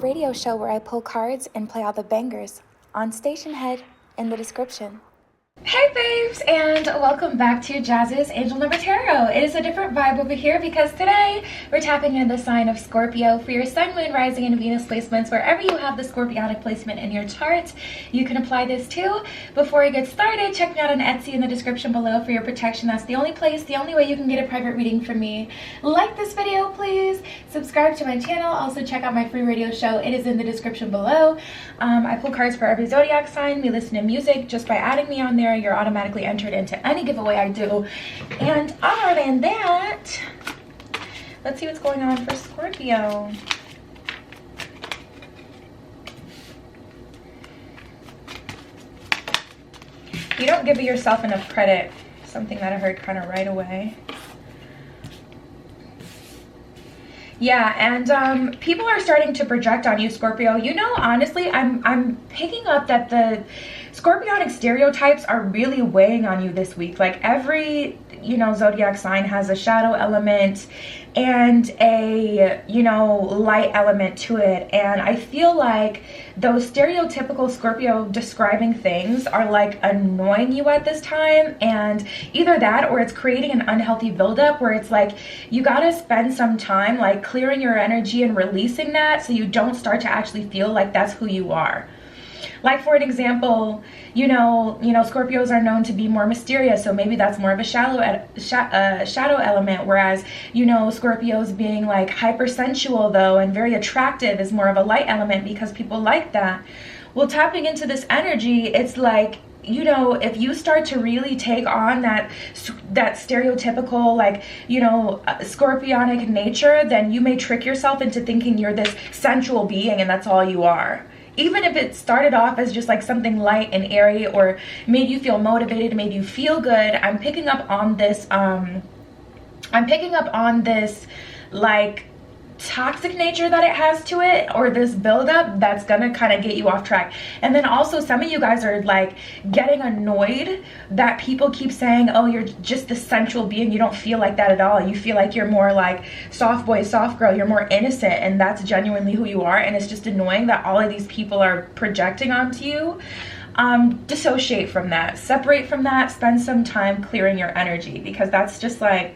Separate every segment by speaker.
Speaker 1: radio show where I pull cards and play all the bangers. On Station Head in the description. Hey babes, and welcome back to Jazz's Angel Number Tarot. It is a different vibe over here because today we're tapping into the sign of Scorpio for your Sun, Moon, Rising, and Venus placements. Wherever you have the Scorpionic placement in your chart, you can apply this too. Before we get started, check me out on Etsy in the description below for your protection. That's the only place, the only way you can get a private reading from me. Like this video, please. Subscribe to my channel. Also check out my free radio show. It is in the description below. I pull cards for every zodiac sign. We listen to music just by adding me on there. You're automatically entered into any giveaway I do. And other than that, let's see what's going on for Scorpio. You don't give yourself enough credit. Something that I heard kind of right away. Yeah, and people are starting to project on you, Scorpio. You know, honestly, I'm picking up that the Scorpionic stereotypes are really weighing on you this week. Like every, zodiac sign has a shadow element and a, light element to it. And I feel like those stereotypical Scorpio describing things are like annoying you at this time. And either that or it's creating an unhealthy buildup where it's like you got to spend some time like clearing your energy and releasing that so you don't start to actually feel like that's who you are. Like for an example, Scorpios are known to be more mysterious, so maybe that's more of a shadow element, whereas, Scorpios being like hypersensual though and very attractive is more of a light element because people like that. Well, tapping into this energy, it's like, if you start to really take on that stereotypical, like, Scorpionic nature, then you may trick yourself into thinking you're this sensual being and that's all you are. Even if it started off as just like something light and airy or made you feel motivated, made you feel good, I'm picking up on this, like toxic nature that it has to it, or this buildup that's gonna kind of get you off track. And then also some of you guys are like getting annoyed that people keep saying, oh, you're just the sensual being. You don't feel like that at all. You feel like you're more like soft boy, soft girl. You're more innocent, and that's genuinely who you are. And it's just annoying that all of these people are projecting onto you. Dissociate from that, separate from that, spend some time clearing your energy, because that's just like,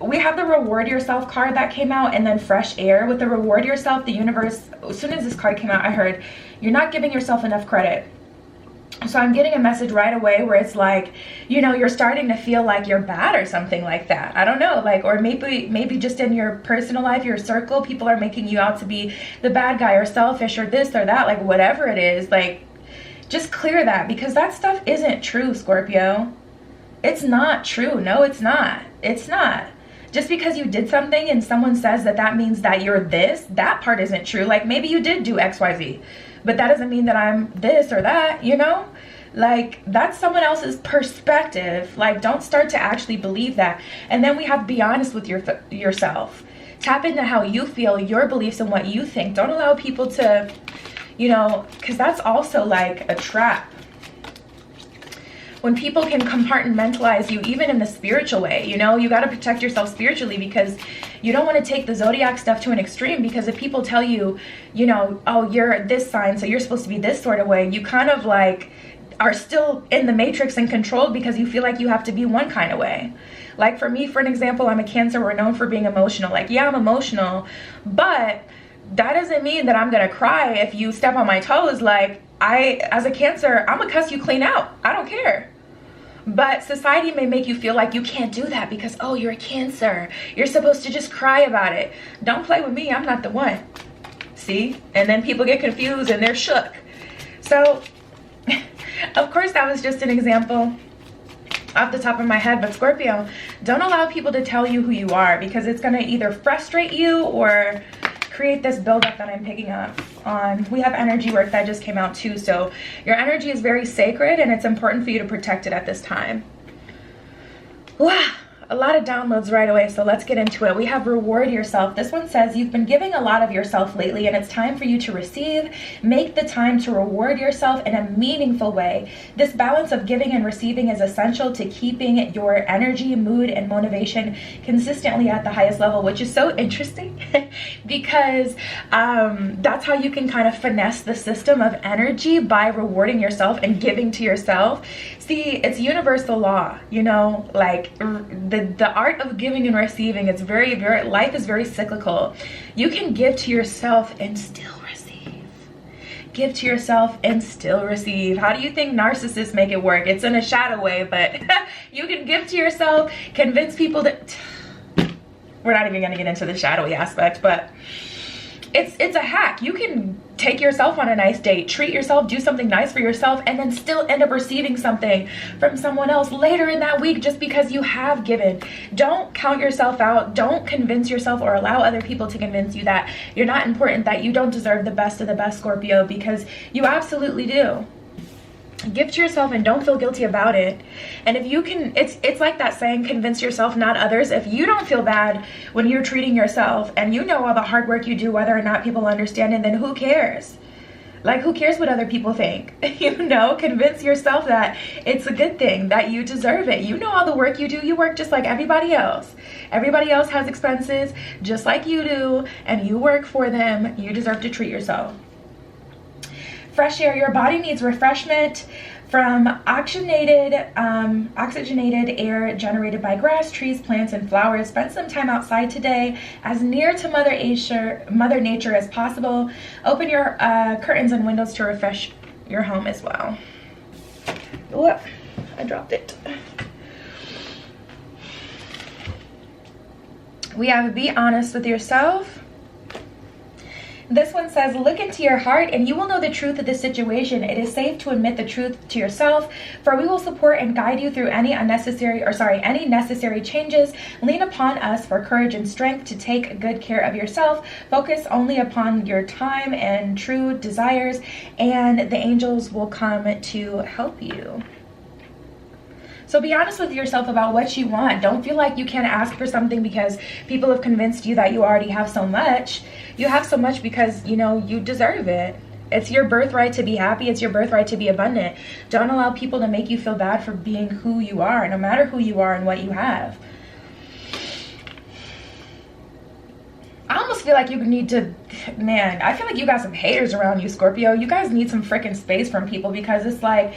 Speaker 1: we have the reward yourself card that came out, and then fresh air. With the reward yourself, the universe, as soon as this card came out, I heard you're not giving yourself enough credit. So I'm getting a message right away where it's like, you're starting to feel like you're bad or something like that. I don't know, like, or maybe just in your personal life, your circle, people are making you out to be the bad guy or selfish or this or that, like whatever it is. Like, just clear that, because that stuff isn't true, Scorpio. It's not true. No, it's not. It's not. Just because you did something and someone says that means that you're this, that part isn't true. Like maybe you did do XYZ, but that doesn't mean that I'm this or that, Like that's someone else's perspective. Like don't start to actually believe that. And then we have to be honest with yourself. Tap into how you feel, your beliefs and what you think. Don't allow people to, because that's also like a trap. When people can compartmentalize you, even in the spiritual way, you got to protect yourself spiritually, because you don't want to take the zodiac stuff to an extreme. Because if people tell you, oh, you're this sign, so you're supposed to be this sort of way, you kind of like are still in the matrix and controlled because you feel like you have to be one kind of way. Like for me, for an example, I'm a Cancer. We're known for being emotional. Like, yeah, I'm emotional, but that doesn't mean that I'm going to cry if you step on my toes. Like, as a Cancer, I'm gonna cuss you clean out. I don't care. But society may make you feel like you can't do that because, oh, you're a Cancer. You're supposed to just cry about it. Don't play with me. I'm not the one. See? And then people get confused and they're shook. So, of course, that was just an example off the top of my head. But Scorpio, don't allow people to tell you who you are, because it's gonna either frustrate you or create this buildup that I'm picking up on. We have energy work that just came out too, so your energy is very sacred and it's important for you to protect it at this time. Wow. a lot of downloads right away, so let's get into it. We have reward yourself. This one says you've been giving a lot of yourself lately and it's time for you to receive. Make the time to reward yourself in a meaningful way. This balance of giving and receiving is essential to keeping your energy, mood, and motivation consistently at the highest level, which is so interesting because that's how you can kind of finesse the system of energy, by rewarding yourself and giving to yourself. See, it's universal law, you know, like the art of giving and receiving. It's very, life is very cyclical. You can give to yourself and still receive. Give to yourself and still receive. How do you think narcissists make it work? It's in a shadow way, but you can give to yourself, convince people that we're not even going to get into the shadowy aspect, but it's a hack. You can take yourself on a nice date, treat yourself, do something nice for yourself, and then still end up receiving something from someone else later in that week just because you have given. Don't count yourself out. Don't convince yourself or allow other people to convince you that you're not important, that you don't deserve the best of the best, Scorpio, because you absolutely do. Give to yourself and don't feel guilty about it. And if you can, it's like that saying, convince yourself, not others. If you don't feel bad when you're treating yourself and you know all the hard work you do, whether or not people understand it, then who cares? Like, who cares what other people think? You know, convince yourself that it's a good thing, that you deserve it. You know all the work you do. You work just like everybody else. Everybody else has expenses just like you do, and you work for them. You deserve to treat yourself. Fresh air. Your body needs refreshment from oxygenated air generated by grass, trees, plants, and flowers. Spend some time outside today, as near to Mother Nature as possible. Open your curtains and windows to refresh your home as well. Whoop, I dropped it. We have be honest with yourself. This one says, look into your heart and you will know the truth of the situation. It is safe to admit the truth to yourself, for we will support and guide you through any necessary changes. Lean upon us for courage and strength to take good care of yourself. Focus only upon your time and true desires, and the angels will come to help you. So be honest with yourself about what you want. Don't feel like you can't ask for something because people have convinced you that you already have so much. You have so much because, you know, you deserve it. It's your birthright to be happy. It's your birthright to be abundant. Don't allow people to make you feel bad for being who you are, no matter who you are and what you have. I almost feel like you need to, man, I feel like you got some haters around you, Scorpio. You guys need some freaking space from people, because it's like,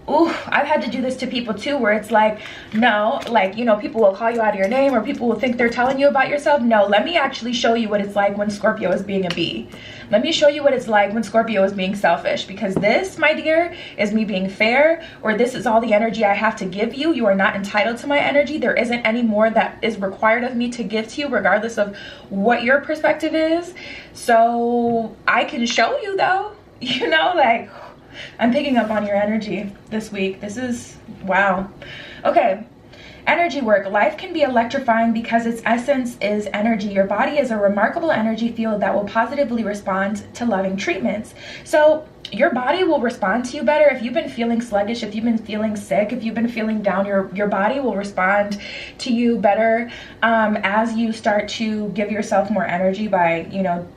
Speaker 1: ooh, I've had to do this to people too, where it's like, no, like, you know, people will call you out of your name, or people will think they're telling you about yourself. No, let me actually show you what it's like when Scorpio is being a bee. Let me show you what it's like when Scorpio is being selfish, because this, my dear, is me being fair, or this is all the energy I have to give you. You are not entitled to my energy. There isn't any more that is required of me to give to you, regardless of what your perspective is. So I can show you though, you know, like, I'm picking up on your energy this week. This is, wow. Okay, energy work. Life can be electrifying because its essence is energy. Your body is a remarkable energy field that will positively respond to loving treatments. So your body will respond to you better. If you've been feeling sluggish, if you've been feeling sick, if you've been feeling down, your body will respond to you better as you start to give yourself more energy by, you know,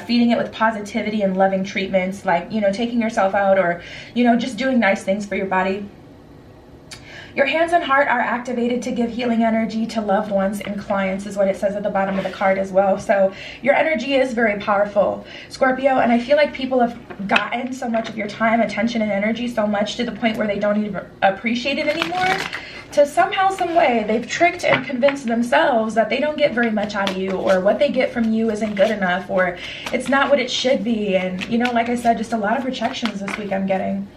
Speaker 1: feeding it with positivity and loving treatments, like, you know, taking yourself out, or, you know, just doing nice things for your body. Your hands and heart are activated to give healing energy to loved ones and clients, is what it says at the bottom of the card as well. So your energy is very powerful, Scorpio, and I feel like people have gotten so much of your time, attention, and energy, so much to the point where they don't even appreciate it anymore. To somehow, some way, they've tricked and convinced themselves that they don't get very much out of you, or what they get from you isn't good enough, or it's not what it should be. And, you know, like I said, just a lot of rejections this week I'm getting.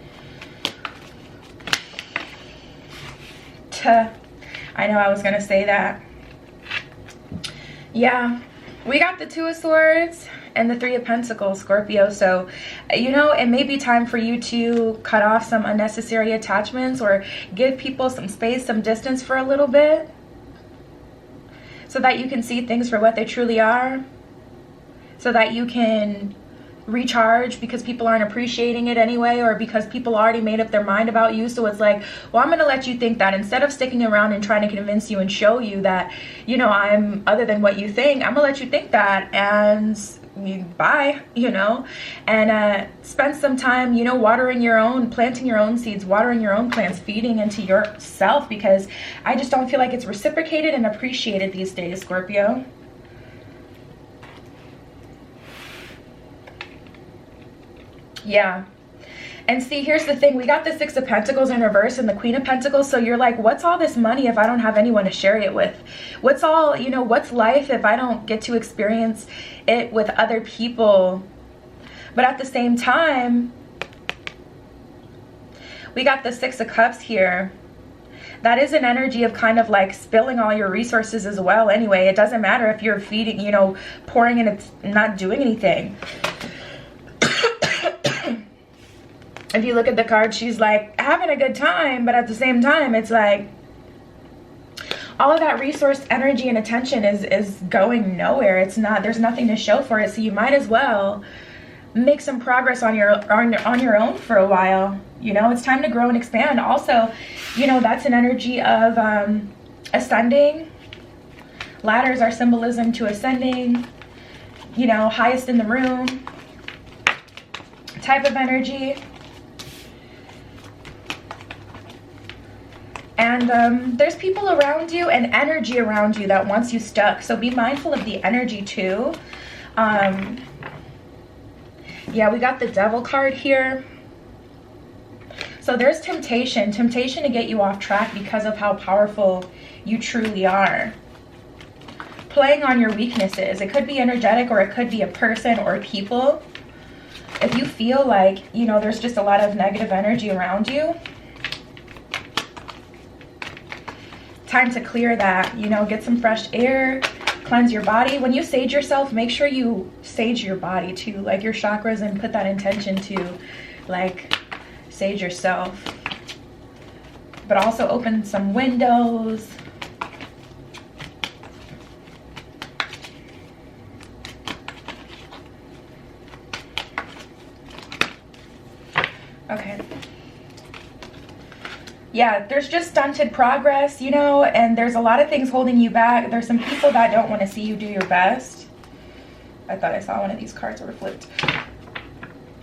Speaker 1: I know I was gonna say that. Yeah, we got the Two of Swords and the Three of Pentacles, Scorpio. So, you know, it may be time for you to cut off some unnecessary attachments, or give people some space, some distance for a little bit, so that you can see things for what they truly are, so that you can recharge because people aren't appreciating it anyway, or because people already made up their mind about you. So it's like, well, I'm gonna let you think that instead of sticking around and trying to convince you and show you that, you know, I'm other than what you think. I'm gonna let you think that, and bye, you know. And spend some time, you know, watering your own, planting your own seeds, watering your own plants, feeding into yourself, because I just don't feel like it's reciprocated and appreciated these days, Scorpio. Yeah. And see, here's the thing. We got the Six of Pentacles in reverse and the Queen of Pentacles. So you're like, what's all this money if I don't have anyone to share it with? What's all, you know, what's life if I don't get to experience it with other people? But at the same time, we got the Six of Cups here. That is an energy of kind of like spilling all your resources as well. Anyway, it doesn't matter if you're feeding, you know, pouring and it's not doing anything. If you look at the card, she's like having a good time, but at the same time, it's like all of that resource, energy, and attention is going nowhere. It's not, there's nothing to show for it. So you might as well make some progress on your own for a while. You know, it's time to grow and expand. Also, you know, that's an energy of ascending. Ladders are symbolism to ascending, you know, highest in the room type of energy. And there's people around you and energy around you that wants you stuck. So be mindful of the energy too. Yeah, we got the Devil card here. So there's temptation to get you off track because of how powerful you truly are. Playing on your weaknesses. It could be energetic, or it could be a person or people. If you feel like, you know, there's just a lot of negative energy around you, time to clear that, you know, get some fresh air, cleanse your body. When you sage yourself, make sure you sage your body too, like your chakras, and put that intention to like sage yourself. But also open some windows. Okay. Yeah, there's just stunted progress, you know, and there's a lot of things holding you back. There's some people that don't want to see you do your best. I thought I saw one of these cards were flipped.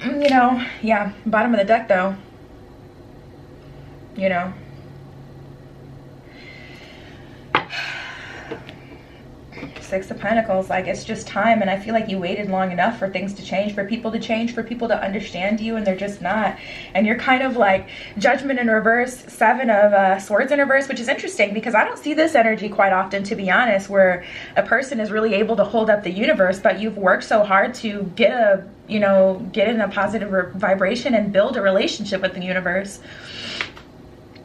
Speaker 1: You know, yeah, bottom of the deck though. You know. Six of Pentacles, like it's just time, and I feel like you waited long enough for things to change, for people to change, for people to understand you, and they're just not. And you're kind of like Judgment in reverse, Seven of Swords in reverse, which is interesting because I don't see this energy quite often, to be honest, where a person is really able to hold up the universe, but you've worked so hard to get a, you know, get in a positive vibration and build a relationship with the universe.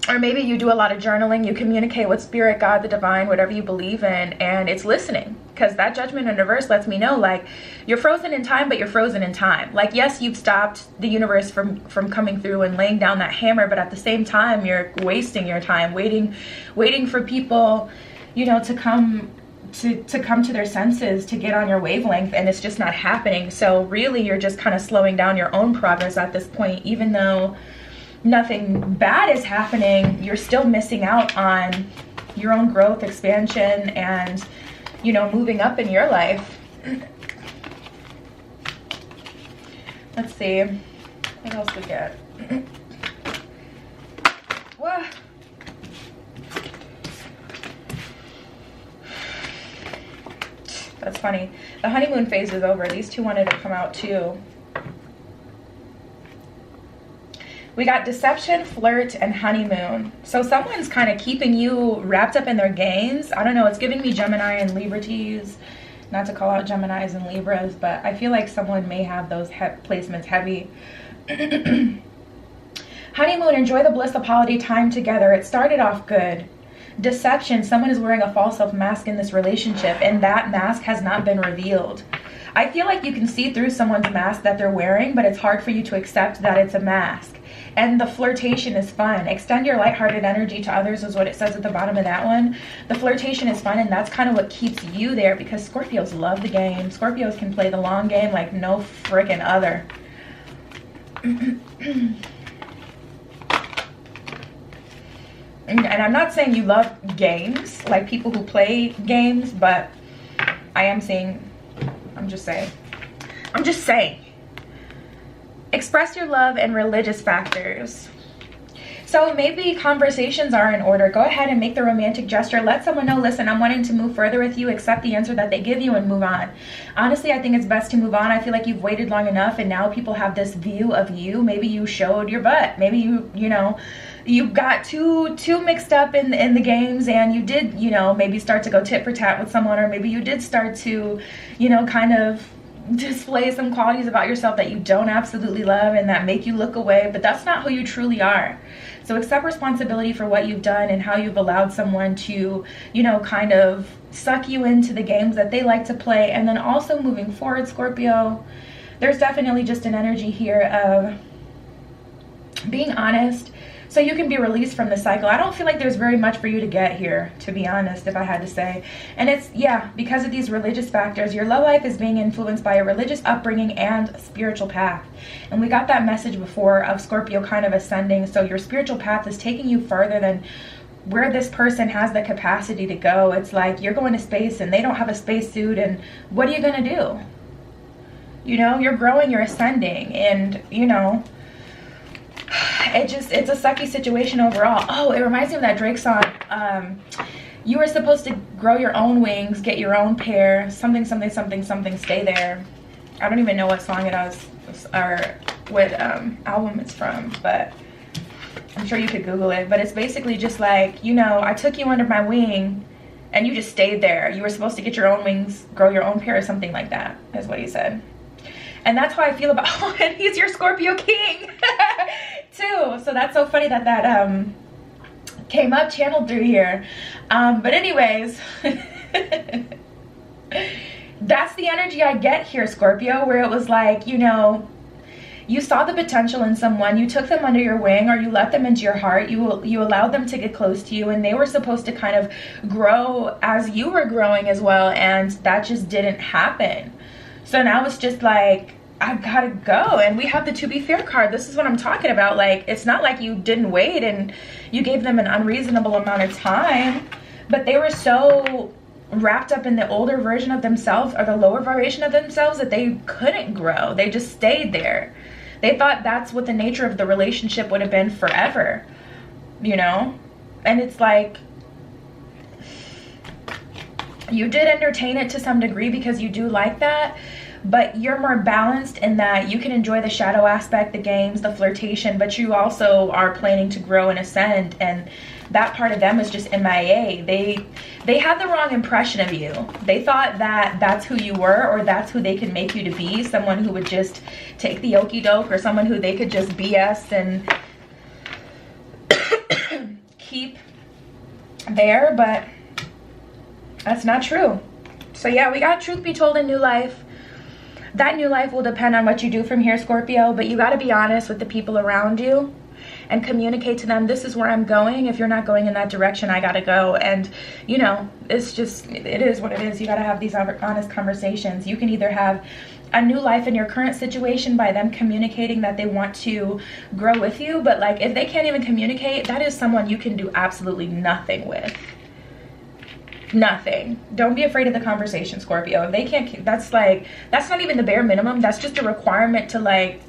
Speaker 1: Or maybe you do a lot of journaling, you communicate with spirit, God, the divine, whatever you believe in, and it's listening. Because that Judgment in reverse lets me know, like, you're frozen in time, but you're frozen in time. Like, yes, you've stopped the universe from coming through and laying down that hammer, but at the same time, you're wasting your time waiting for people, you know, to come to their senses, to get on your wavelength, and it's just not happening. So really, you're just kind of slowing down your own progress at this point. Even though nothing bad is happening, you're still missing out on your own growth, expansion, and, you know, moving up in your life. Let's see what else we get. What? That's funny. The honeymoon phase is over. These two wanted to come out too. We got deception, flirt, and honeymoon. So someone's kind of keeping you wrapped up in their games. I don't know. It's giving me Gemini and Libra-tees. Not to call out Geminis and Libras, but I feel like someone may have those placements heavy. Honeymoon, enjoy the bliss of holiday time together. It started off good. Deception, someone is wearing a false self mask in this relationship, and that mask has not been revealed. I feel like you can see through someone's mask that they're wearing, but it's hard for you to accept that it's a mask. And the flirtation is fun. Extend your lighthearted energy to others is what it says at the bottom of that one. The flirtation is fun, and that's kind of what keeps you there, because Scorpios love the game. Scorpios can play the long game like no freaking other. And I'm not saying you love games, like people who play games, but I am saying, I'm just saying. Express your love and religious factors. So maybe conversations are in order. Go ahead and make the romantic gesture. Let someone know, listen, I'm wanting to move further with you. Accept the answer that they give you and move on. Honestly, I think it's best to move on. I feel like you've waited long enough, and now people have this view of you. Maybe you showed your butt. Maybe you know, you got too mixed up in the games, and you did, you know, maybe start to go tit for tat with someone, or maybe you did start to, you know, kind of display some qualities about yourself that you don't absolutely love and that make you look away, but that's not who you truly are. So accept responsibility for what you've done and how you've allowed someone to, you know, kind of suck you into the games that they like to play. And then also moving forward, Scorpio, there's definitely just an energy here of being honest, so you can be released from the cycle. I don't feel like there's very much for you to get here, to be honest, if I had to say. And it's, yeah, because of these religious factors, your love life is being influenced by a religious upbringing and spiritual path. And we got that message before of Scorpio kind of ascending. So your spiritual path is taking you further than where this person has the capacity to go. It's like you're going to space and they don't have a spacesuit, and what are you going to do? You know, you're growing, you're ascending, and, you know, it's a sucky situation overall. Oh, it reminds me of that Drake song. You were supposed to grow your own wings, get your own pair, something, something, something, something, stay there. I don't even know what song it is or what album it's from, but I'm sure you could Google it. But it's basically just like, you know, I took you under my wing and you just stayed there. You were supposed to get your own wings, grow your own pair, or something like that, is what he said. And that's how I feel about, oh, and he's your Scorpio king too. So that's so funny that that came up channeled through here. But anyways, that's the energy I get here, Scorpio, where it was like, you know, you saw the potential in someone, you took them under your wing, or you let them into your heart, you allowed them to get close to you, and they were supposed to kind of grow as you were growing as well, and that just didn't happen. So now it's just like, I've got to go. And we have the to be fair card. This is what I'm talking about. Like, it's not like you didn't wait and you gave them an unreasonable amount of time, but they were so wrapped up in the older version of themselves or the lower vibration of themselves that they couldn't grow. They just stayed there. They thought that's what the nature of the relationship would have been forever, you know? And it's like, you did entertain it to some degree because you do like that, but you're more balanced in that you can enjoy the shadow aspect, the games, the flirtation, but you also are planning to grow and ascend, and that part of them is just MIA. They had the wrong impression of you. They thought that that's who you were, or that's who they could make you to be, someone who would just take the okie doke, or someone who they could just BS and keep there, but that's not true. So yeah, we got truth be told in new life. That new life will depend on what you do from here, Scorpio, but you got to be honest with the people around you and communicate to them, this is where I'm going. If you're not going in that direction, I got to go. And, you know, it's just, it is what it is. You got to have these honest conversations. You can either have a new life in your current situation by them communicating that they want to grow with you, but like, if they can't even communicate, that is someone you can do absolutely nothing with. Nothing. Don't be afraid of the conversation, Scorpio. If they can't, that's like, that's not even the bare minimum. That's just a requirement to like,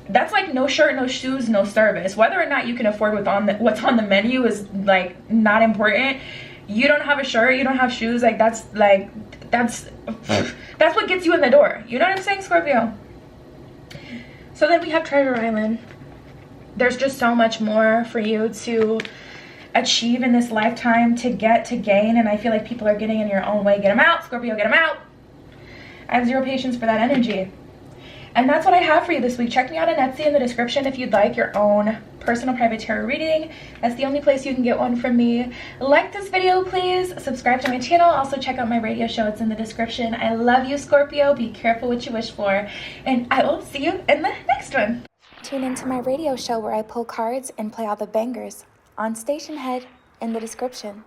Speaker 1: that's like no shirt, no shoes, no service. Whether or not you can afford what's on the menu is like not important. You don't have a shirt, you don't have shoes, like that's what gets you in the door. You know what I'm saying, Scorpio? So then we have Treasure Island. There's just so much more for you to achieve in this lifetime, to gain, and I feel like people are getting in your own way. Get them out, Scorpio, get them out. I have zero patience for that energy. And that's what I have for you this week. Check me out on Etsy in the description if you'd like your own personal private tarot reading. That's the only place you can get one from me. Like this video, please. Subscribe to my channel. Also check out my radio show. It's in the description. I love you, Scorpio. Be careful what you wish for. And I will see you in the next one. Tune into my radio show where I pull cards and play all the bangers on Station Head in the description.